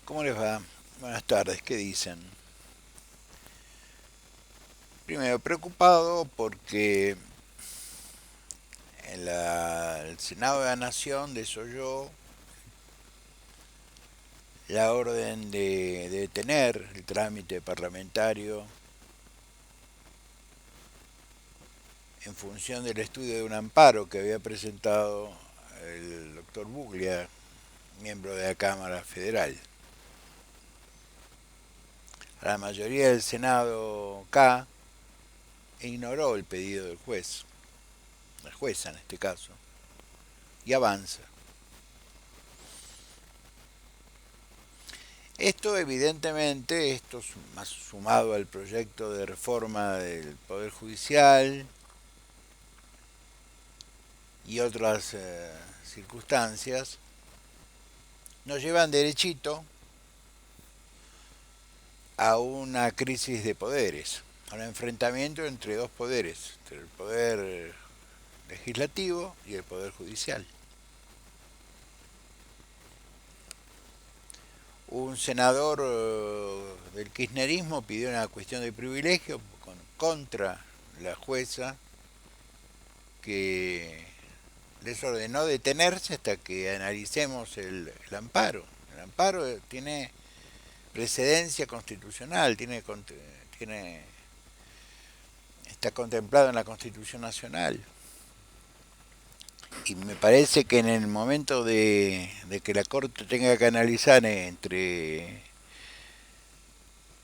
¿Cómo les va? Buenas tardes, ¿qué dicen? Primero, preocupado porque el Senado de la Nación desoyó la orden de detener el trámite parlamentario en función del estudio de un amparo que había presentado el doctor Buglia, miembro de la Cámara Federal. La mayoría del Senado K ignoró el pedido del juez, la jueza en este caso, y avanza. Esto evidentemente, esto más sumado al proyecto de reforma del Poder Judicial y otras circunstancias, nos llevan derechito a una crisis de poderes, a un enfrentamiento entre dos poderes, entre el poder legislativo y el poder judicial. Un senador del kirchnerismo pidió una cuestión de privilegio contra la jueza que les ordenó detenerse hasta que analicemos el amparo. El amparo tiene precedencia constitucional, tiene, está contemplado en la Constitución Nacional. Y me parece que en el momento de que la Corte tenga que analizar entre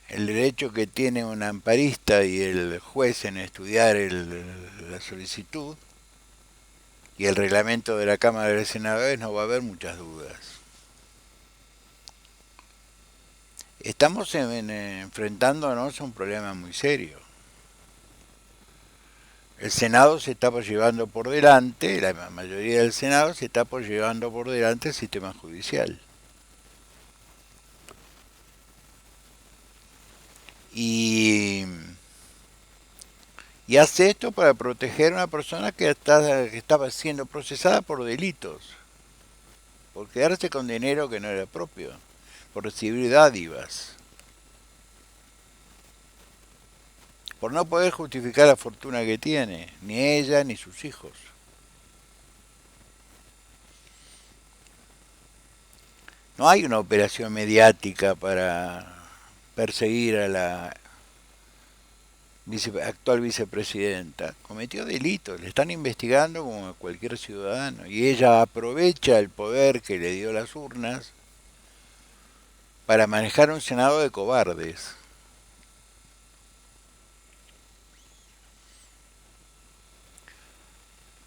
el derecho que tiene un amparista y el juez en estudiar la solicitud y el reglamento de la Cámara de Senadores, no va a haber muchas dudas. Estamos enfrentándonos a un problema muy serio. El Senado se está por llevando por delante, la mayoría del Senado se está por llevando por delante el sistema judicial. Y, y hace esto para proteger a una persona que estaba siendo procesada por delitos, por quedarse con dinero que no era propio, por recibir dádivas, por no poder justificar la fortuna que tiene, ni ella ni sus hijos. No hay una operación mediática para perseguir a la actual vicepresidenta. Cometió delitos, le están investigando como a cualquier ciudadano. Y ella aprovecha el poder que le dio las urnas para manejar un Senado de cobardes.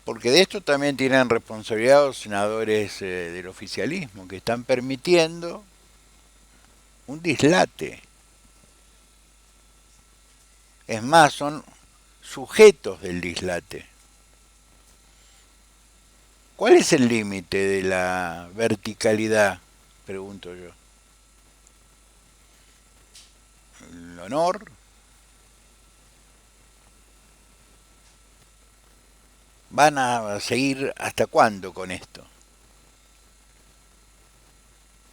Porque de esto también tienen responsabilidad los senadores del oficialismo, que están permitiendo un dislate. Es más, son sujetos del dislate. ¿Cuál es el límite de la verticalidad? Pregunto yo. ¿El honor? ¿Van a seguir hasta cuándo con esto?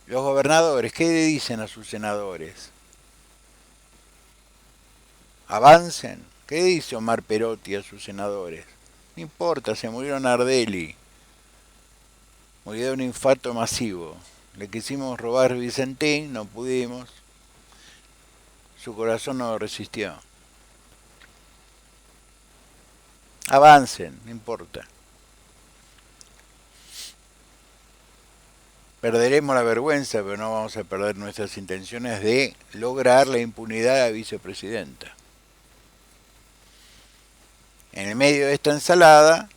Los gobernadores, ¿qué le dicen a sus senadores? Avancen. ¿Qué dice Omar Perotti a sus senadores? No importa, se murió Nardelli. Murió de un infarto masivo. Le quisimos robar Vicentín, no pudimos. Su corazón no resistió. Avancen, no importa. Perderemos la vergüenza, pero no vamos a perder nuestras intenciones de lograr la impunidad a la vicepresidenta. En el medio de esta ensalada,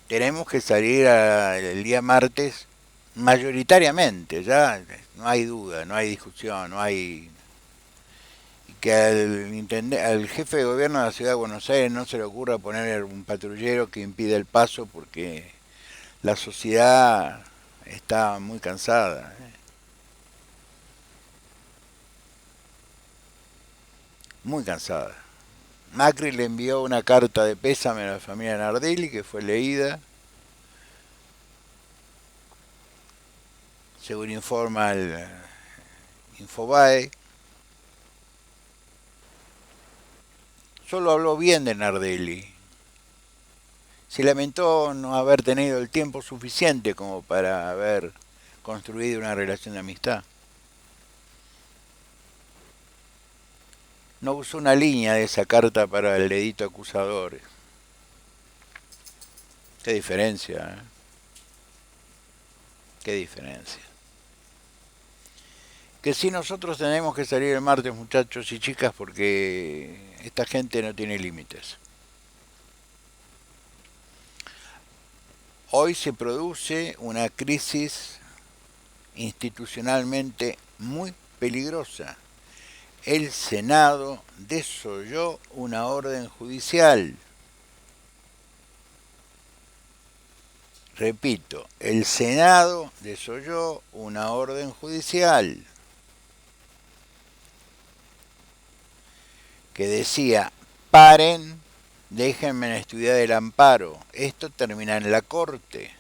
tenemos que salir el día martes mayoritariamente, ya no hay duda, no hay discusión, no hay que al jefe de gobierno de la ciudad de Buenos Aires no se le ocurra poner un patrullero que impida el paso porque la sociedad está muy cansada, muy cansada. Macri le envió una carta de pésame a la familia Nardelli que fue leída. según informa el Infobae, solo habló bien de Nardelli. Se lamentó no haber tenido el tiempo suficiente como para haber construido una relación de amistad. No usó una línea de esa carta para el dedito acusador. Qué diferencia, ¿eh? Qué diferencia. Que si nosotros tenemos que salir el martes, muchachos y chicas, porque esta gente no tiene límites. Hoy se produce una crisis institucionalmente muy peligrosa. El Senado desoyó una orden judicial. Repito, el Senado desoyó una orden judicial que decía: paren, déjenme estudiar el amparo. Esto termina en la Corte.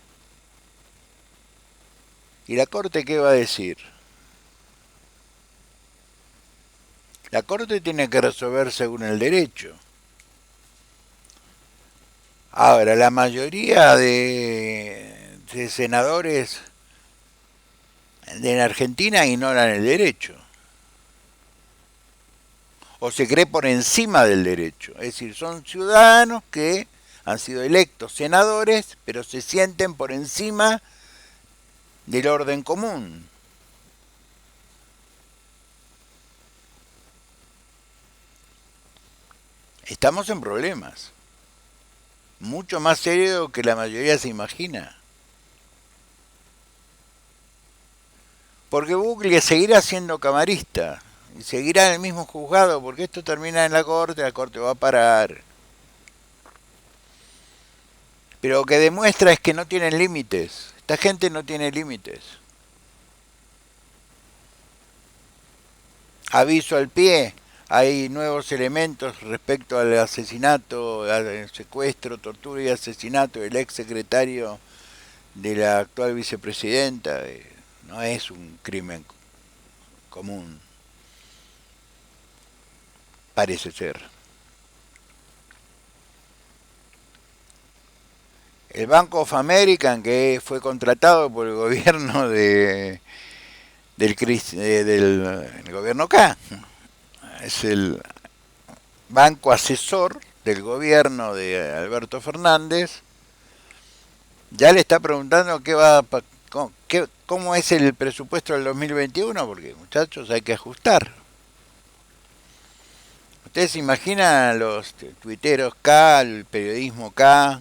¿Y la Corte qué va a decir? La Corte tiene que resolver según el derecho. Ahora, la mayoría de senadores en Argentina ignoran el derecho. O se cree por encima del derecho. Es decir, son ciudadanos que han sido electos senadores, pero se sienten por encima del orden común. Estamos en problemas. Mucho más serio que la mayoría se imagina. Porque Buckley seguirá siendo camarista y seguirá en el mismo juzgado, porque esto termina en la Corte va a parar. Pero lo que demuestra es que no tienen límites. Esta gente no tiene límites. Aviso al pie, hay nuevos elementos respecto al asesinato, al secuestro, tortura y asesinato del ex secretario de la actual vicepresidenta. No es un crimen común, parece ser. El Bank of America, que fue contratado por el gobierno del gobierno K, es el banco asesor del gobierno de Alberto Fernández, ya le está preguntando cómo es el presupuesto del 2021, porque muchachos hay que ajustar. ¿Ustedes se imaginan los tuiteros K, el periodismo K,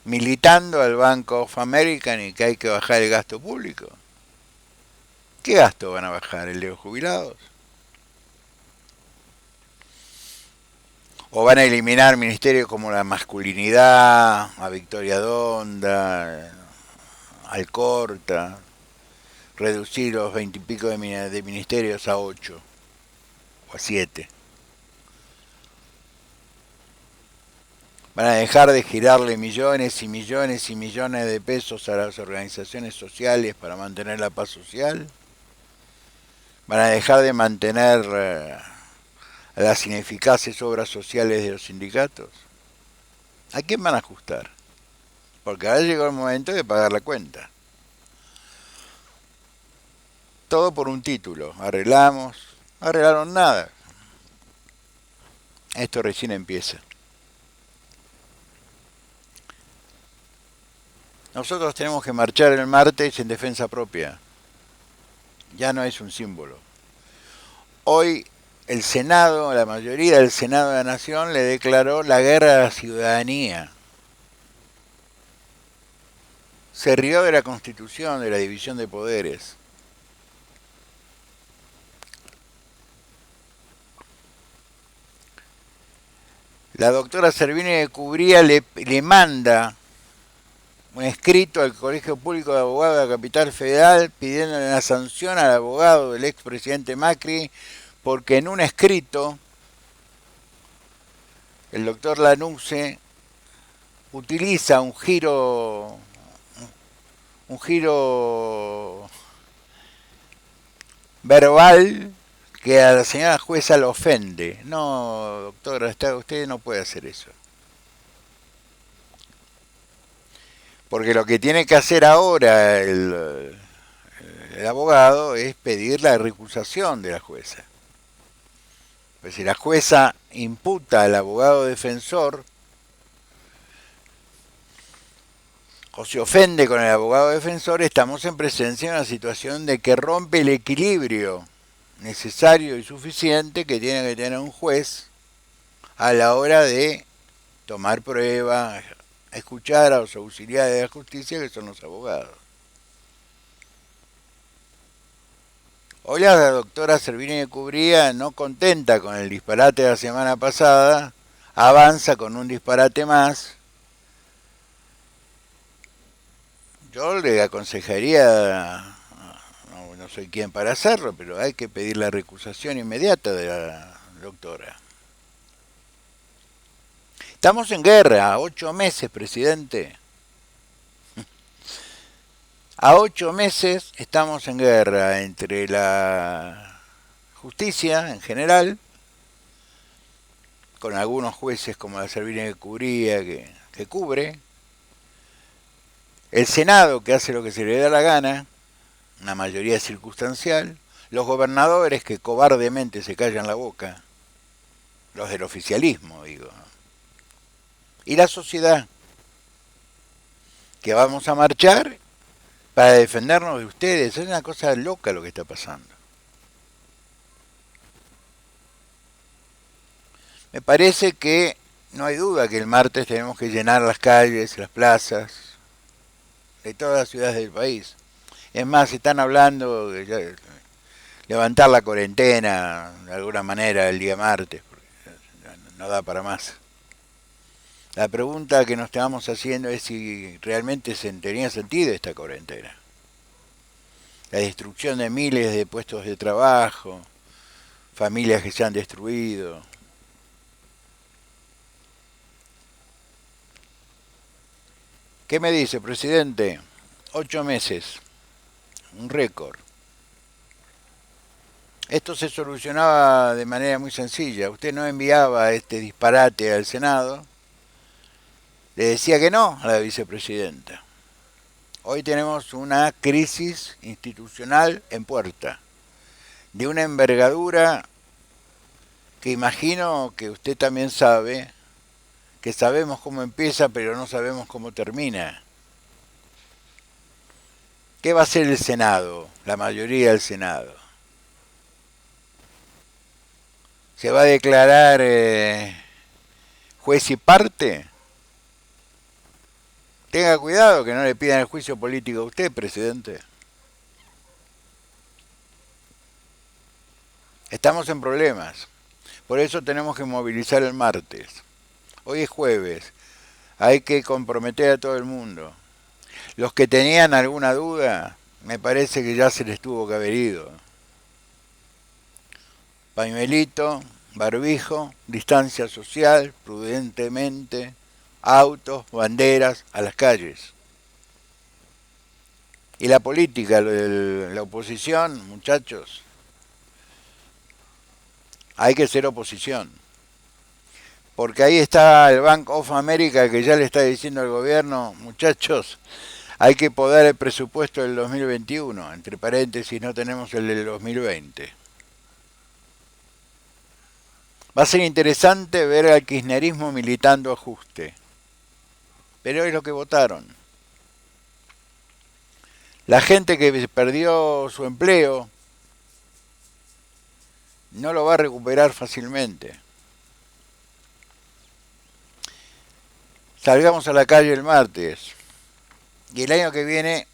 militando al Bank of America y que hay que bajar el gasto público? ¿Qué gasto van a bajar? ¿El de los jubilados? ¿O van a eliminar ministerios como la masculinidad, a Victoria Donda, Alcorta, reducir los 20 y pico de ministerios a 8 o a 7? Van a dejar de girarle millones y millones y millones de pesos a las organizaciones sociales para mantener la paz social. Van a dejar de mantener las ineficaces obras sociales de los sindicatos. ¿A quién van a ajustar? Porque ahora llegó el momento de pagar la cuenta. Todo por un título. Arreglaron nada. Esto recién empieza. Nosotros tenemos que marchar el martes en defensa propia. Ya no es un símbolo. Hoy el Senado, la mayoría del Senado de la Nación, le declaró la guerra a la ciudadanía. Se rió de la Constitución, de la división de poderes. La doctora Servini de Cubría le manda un escrito al Colegio Público de Abogados de la Capital Federal pidiéndole una sanción al abogado del expresidente Macri, porque en un escrito el doctor Lanuse utiliza un un giro verbal que a la señora jueza lo ofende. No, doctora, usted no puede hacer eso. Porque lo que tiene que hacer ahora el abogado es pedir la recusación de la jueza. Pues si la jueza imputa al abogado defensor o se ofende con el abogado defensor, estamos en presencia de una situación de que rompe el equilibrio necesario y suficiente que tiene que tener un juez a la hora de tomar prueba, escuchar a los auxiliares de la justicia, que son los abogados. Hoy la doctora Servini de Cubría, no contenta con el disparate de la semana pasada, avanza con un disparate más. Yo le aconsejaría, no soy quien para hacerlo, pero hay que pedir la recusación inmediata de la doctora. Estamos en guerra, a 8 meses, presidente. A 8 meses estamos en guerra entre la justicia en general, con algunos jueces como la Servini de Cubría que cubre, el Senado que hace lo que se le da la gana, una mayoría circunstancial, los gobernadores que cobardemente se callan la boca, los del oficialismo, digo, y la sociedad, que vamos a marchar para defendernos de ustedes. Es una cosa loca lo que está pasando. Me parece que no hay duda que el martes tenemos que llenar las calles, las plazas de todas las ciudades del país. Es más, están hablando de levantar la cuarentena de alguna manera el día martes, porque no da para más. La pregunta que nos estamos haciendo es si realmente tenía sentido esta cuarentena. La destrucción de miles de puestos de trabajo, familias que se han destruido. ¿Qué me dice, presidente? 8 meses, un récord. Esto se solucionaba de manera muy sencilla. Usted no enviaba este disparate al Senado, le decía que no a la vicepresidenta. Hoy tenemos una crisis institucional en puerta, de una envergadura que imagino que usted también sabe, que sabemos cómo empieza pero no sabemos cómo termina. ¿Qué va a hacer el Senado, la mayoría del Senado? ¿Se va a declarar juez y parte? Tenga cuidado que no le pidan el juicio político a usted, presidente. Estamos en problemas. Por eso tenemos que movilizar el martes. Hoy es jueves. Hay que comprometer a todo el mundo. Los que tenían alguna duda, me parece que ya se les tuvo que haber ido. Pañuelito, barbijo, distancia social, prudentemente, autos, banderas, a las calles. Y la política, la oposición, muchachos, hay que ser oposición. Porque ahí está el Bank of America que ya le está diciendo al gobierno, muchachos, hay que podar el presupuesto del 2021, entre paréntesis no tenemos el del 2020. Va a ser interesante ver al kirchnerismo militando ajuste. Pero es lo que votaron. La gente que perdió su empleo no lo va a recuperar fácilmente. Salgamos a la calle el martes. Y el año que viene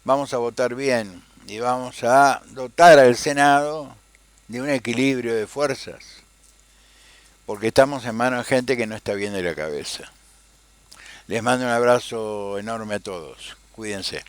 vamos a votar bien y vamos a dotar al Senado de un equilibrio de fuerzas. Porque estamos en manos de gente que no está bien de la cabeza. Les mando un abrazo enorme a todos. Cuídense.